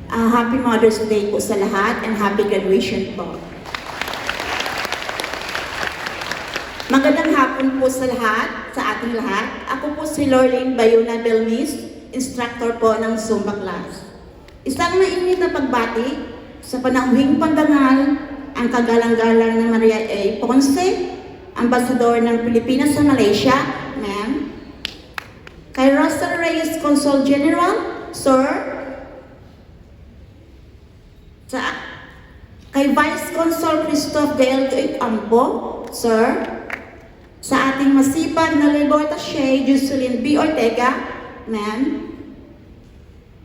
Happy Mother's Day po sa lahat and happy graduation po. Magandang hapon po sa lahat, sa ating lahat. Ako po si Lorraine Bayona Belmis, instructor po ng Zumba class. Isang mainit na pagbati sa panauhing pandangal ang kagalang-galang na Maria A. Ponce, Ambassador ng Pilipinas sa Malaysia, ma'am. Kay Russell Reyes, Consul General, sir. Kay Vice Consul Christoph Gael Ampo, sir. Sa ating masipag na labor attaché, Jocelyn B. Ortega, ma'am.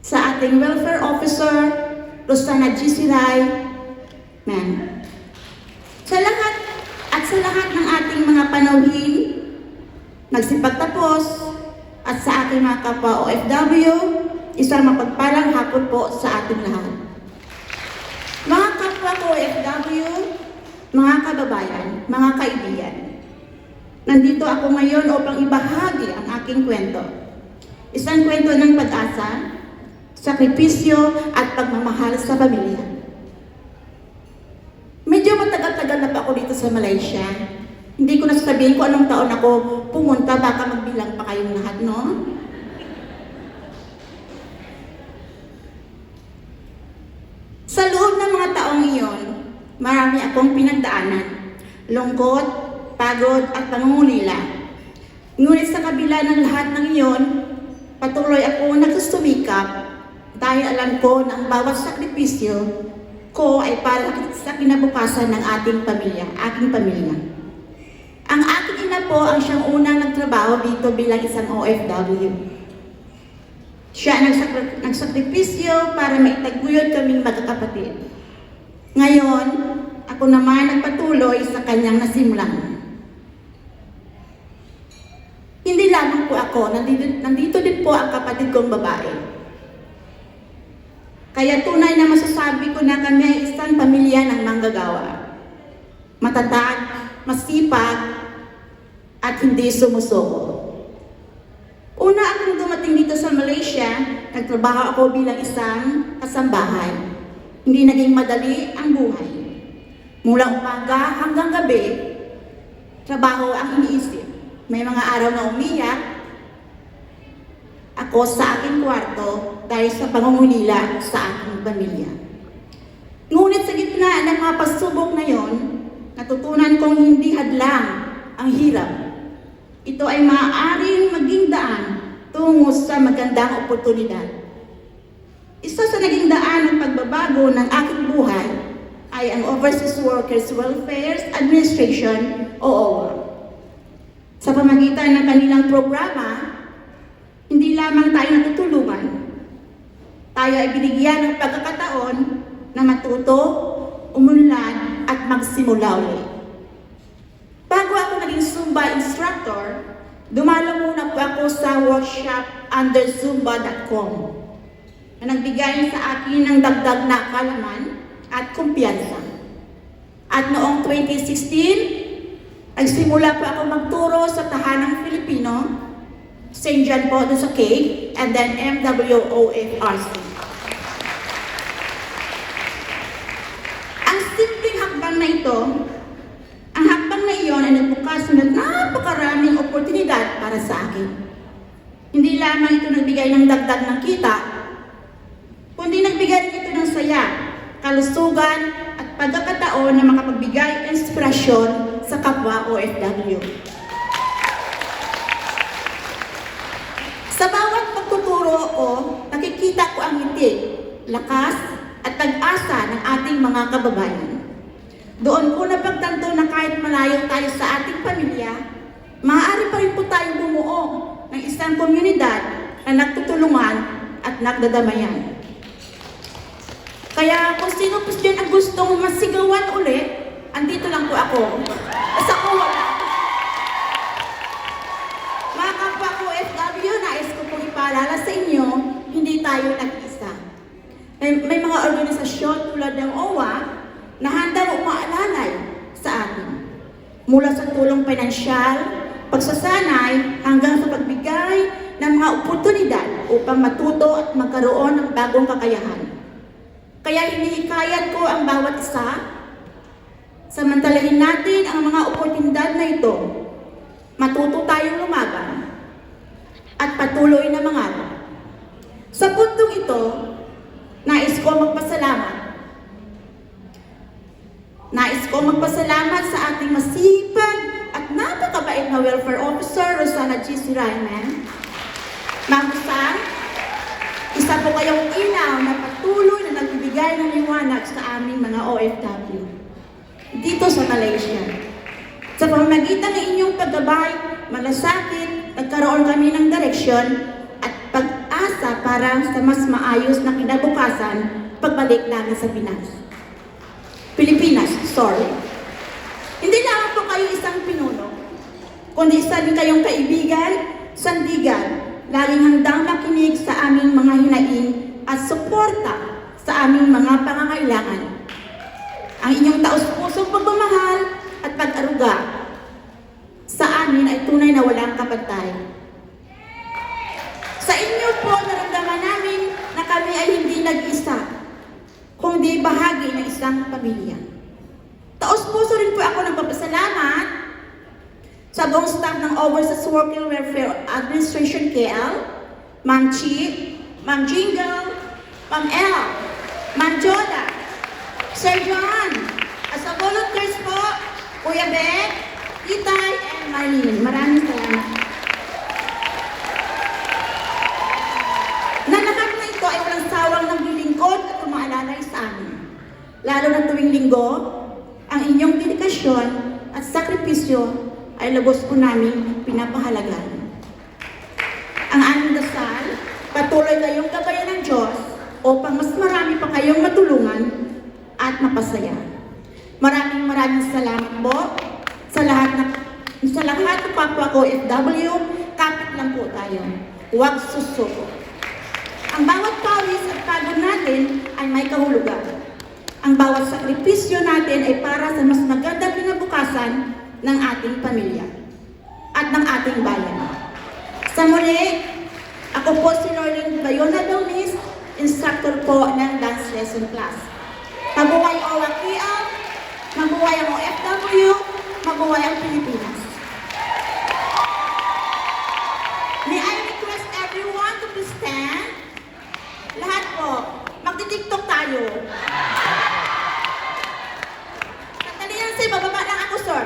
Sa ating welfare officer, Rosana G. Siray, ma'am. Sa lahat ng ating mga panauhin, nagsipagtapos, at sa ating mga kapwa OFW, isang mapagpalang hapon po sa ating lahat. Mga kapwa ko OFW, mga kababayan, mga kaibigan, nandito ako ngayon upang ibahagi ang aking kwento. Isang kwento ng pag-asa, sakripisyo at pagmamahal sa pamilya. Medyo matagal-tagal na pa ako dito sa Malaysia. Hindi ko nasasabihin kung anong taon ako pumunta, baka magbilang pa kayong lahat, no? Sa loob ng mga taong iyon, marami akong pinagdaanan. Lungkot, pagod at pangungulila. Ngunit sa kabila ng lahat ng iyon, patuloy ako nagsusumikap dahil alam ko na ang bawat sakripisyo ko ay para sa kinabukasan ng aking pamilya. Ang aking ina po ang siyang unang nagtrabaho dito bilang isang OFW. Siya ang nagsakripisyo para maitaguyod kaming magkakapatid. Ngayon, ako naman nagpatuloy sa kanyang nasimulan. Hindi lamang po ako, nandito din po ang kapatid kong babae. Kaya tunay na masasabi ko na kami ay isang pamilya ng manggagawa. Matatag, masipag, at hindi sumusuko. Una akong dumating dito sa Malaysia, nagtrabaho ako bilang isang kasambahay. Hindi naging madali ang buhay. Mula umaga hanggang gabi, trabaho ang iniisip. May mga araw na umiyak ako sa aking kwarto dahil sa pangungulila sa aking pamilya. Ngunit sa gitna ng mga pagsubok na yon, natutunan kong hindi hadlang ang hirap. Ito ay maaaring maging daan tungo sa magandang oportunidad. Isa sa naging daan ng pagbabago ng aking buhay ay ang Overseas Workers Welfare Administration o OWA. Sa pamagitan ng kanilang programa, hindi lamang tayo natutulungan, tayo ay binigyan ng pagkakataon na matuto, umunlad at magsimula ulit. Bago ako naging Zumba instructor, dumalo muna po ako sa workshop under zumba.com na nagbigay sa akin ng dagdag na kaalaman at kumpiyansa. At noong 2016, nagsimula po ako magturo sa Tahanang Filipino, St. John po doon sa Cave, and then MWOFRC. Ang simpleng hakbang na ito, ang hakbang na iyon ay nagbukas ng napakaraming oportunidad para sa akin. Hindi lamang ito nagbigay ng dagdag ng kita, kundi nagbigay ito ng saya, kalusugan at pagkakataon na makapagbigay inspirasyon sa kapwa OFW. Sa bawat pagtuturo ko, nakikita ko ang ngiti, lakas at pag-asa ng ating mga kababayan. Doon ko napagtanto na kahit malayo tayo sa ating pamilya, maaari pa rin po tayo bumuo ng isang komunidad na nagtutulungan at nagdadamayan. Kaya kung sino po dyan ang gustong masigawan ulit, andito lang po ako. Basta ko wala. Mga kapwa ko OFW, nais ko pong ipaalala sa inyo, hindi tayo nag-isa. May mga organisasyon tulad ng OWA na handang umaalalay sa atin. Mula sa tulong pinansyal, pagsasanay, hanggang sa pagbigay ng mga oportunidad upang matuto at magkaroon ng bagong kakayahan. Kaya hinihikayat ko ang bawat isa, samantalahin natin ang mga oportunidad na ito, matuto tayong lumaban, at patuloy na mangarap. Sa puntong ito, nais ko magpasalamat sa ating masipag at napakabait na welfare officer, Rosana G. Sirayman. Ma'am Rosan, isa po kayong ilaw na patuloy na nagbibigay ng liwanag sa aming mga OFW dito sa Malaysia. Sa pamamagitan ng inyong paggabay, malasakit, nagkaroon kami ng direksyon at pag-asa para sa mas maayos na kinabukasan pagbalik namin sa Pilipinas. Hindi lamang po kayo isang pinuno, kundi isa din kayong kaibigan, sandigan, laging handang makinig sa aming mga hinaing at suporta sa aming mga pangangailangan. Ang inyong taos-pusong pagmamahal at pag-aruga sa amin ay tunay na walang kapantay. Sa inyo po, naramdaman namin na kami ay hindi nag-isa, kundi bahagi ng isang pamilya. Taos-puso rin po ako nagpapasalamat sa buong staff ng Overseas Worker Welfare Administration KL, Ma'am Chi, Ma'am Jingle, Ma'am El, Ma'am Joda, Sir John, at sa volunteers po, Kuya Beth, Itay, and Marlene. Maraming salamat. Na lahat na ito ay walang sawang naglilingkod at umaalalay sa amin. Lalo na tuwing linggo, ang inyong dedikasyon at sakripisyo ay lubos po namin pinapahalagan. Ang aming dasal, patuloy kayong gabayan ng Diyos upang mas marami pa kayong matulungan at mapasaya. Maraming salamat po sa lahat ng kapwa ko OFW. Kapit lang po tayo. Huwag susuko. Ang bawat pawis at pagod natin ay may kahulugan. Ang bawat sakripisyo natin ay para sa mas magandang kinabukasan ng ating pamilya at ng ating bayan. Sa muli, ako po si Lorraine Bayona Donis, instructor po ng dance lesson class. Mabuhay OWAKIL, mabuhay ang OFW, mabuhay ang Pilipinas. May I request everyone to please stand? Lahat po, magti-tiktok tayo. Sandali lang sir, bababa lang ako sir.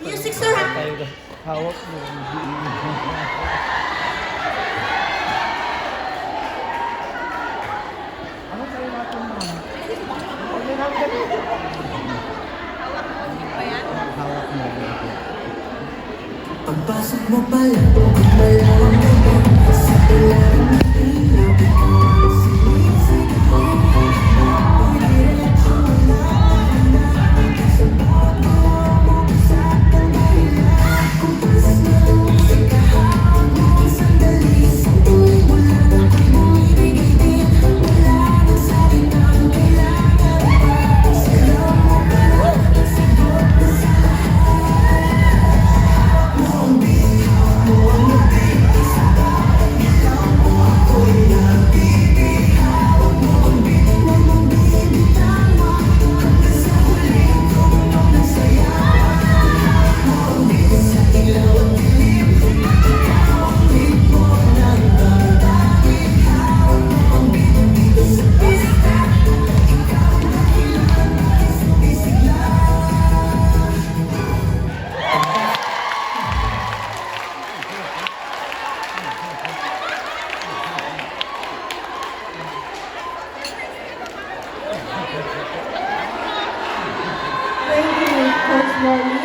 Music sir ha? Hawak mo. Ano tayo natin ma'am? Hawak mo. Pagpasok mo pala, malaman mo sa ilang ilaw ko. Sinisigaw mo, diretso na sa bago mo sa kanila. Kung pasok sa kahawag mo, sandali sa tuwing wala na kayong ibigay. Wala nang sabi ng kailangan pa. Sigaw mo pala, sagot na sa Thank you, Coach Molly,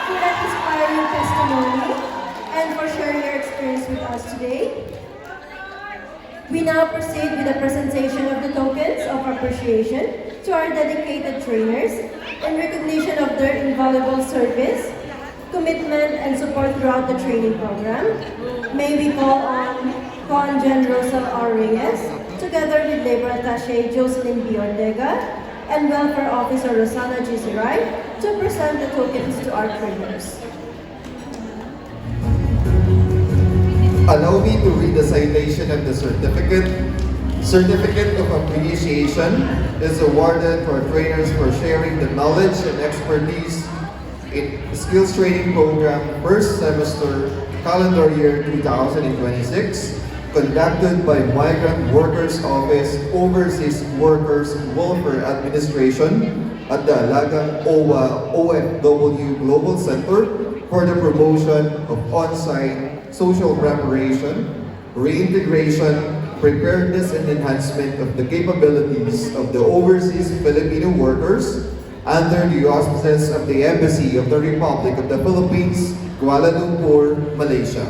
for that inspiring testimony and for sharing your experience with us today. We now proceed with the presentation of the tokens of appreciation to our dedicated trainers in recognition of their invaluable service, commitment, and support throughout the training program. May we call on Con Gen Rosal R. Reyes, together with Labor Attaché Jocelyn B. Ortega, and Welfare Officer Rosana G. Siray to present the tokens to our trainers. Allow me to read the citation of the certificate. Certificate of Appreciation is awarded for trainers for sharing the knowledge and expertise in skills training program first semester calendar year 2026 conducted by Migrant Workers Office Overseas Workers Welfare Administration at the Alagang OWA OFW Global Center for the promotion of on-site social preparation, reintegration, preparedness and enhancement of the capabilities of the overseas Filipino workers under the auspices of the Embassy of the Republic of the Philippines, Kuala Lumpur, Malaysia.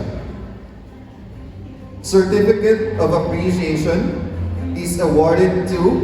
Certificate of Appreciation is awarded to